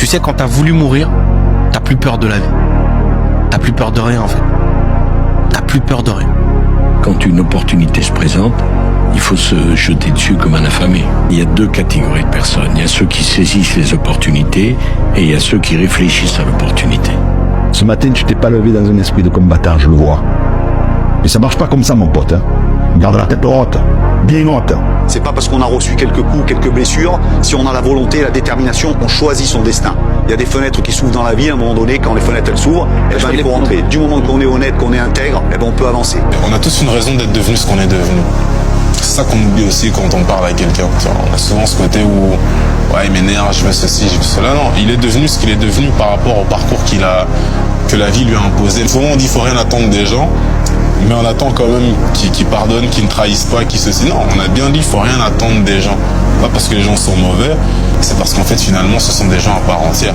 Tu sais, quand t'as voulu mourir, t'as plus peur de la vie. T'as plus peur de rien, en fait. T'as plus peur de rien. Quand une opportunité se présente, il faut se jeter dessus comme un affamé. Il y a deux catégories de personnes. Il y a ceux qui saisissent les opportunités et il y a ceux qui réfléchissent à l'opportunité. Ce matin, tu t'es pas levé dans un esprit de combattant, je le vois. Mais ça marche pas comme ça, mon pote. Hein. Garde la tête haute, bien haute. C'est pas parce qu'on a reçu quelques coups, quelques blessures, si on a la volonté, la détermination, on choisit son destin. Il y a des fenêtres qui s'ouvrent dans la vie, à un moment donné, quand les fenêtres elles s'ouvrent, eh ben, il faut rentrer. Du moment qu'on est honnête, qu'on est intègre, eh ben, on peut avancer. On a tous une raison d'être devenu ce qu'on est devenu. C'est ça qu'on oublie aussi quand on parle à quelqu'un. On a souvent ce côté où ouais, il m'énerve, je veux ceci, je veux cela. Non, il est devenu ce qu'il est devenu par rapport au parcours que la vie lui a imposé. Souvent on dit qu'il faut rien attendre des gens, mais on attend quand même qu'ils pardonnent, qu'ils ne trahissent pas, qu'ils ceci. Non, on a bien dit qu'il faut rien attendre des gens. Pas parce que les gens sont mauvais, c'est parce qu'en fait finalement ce sont des gens à part entière.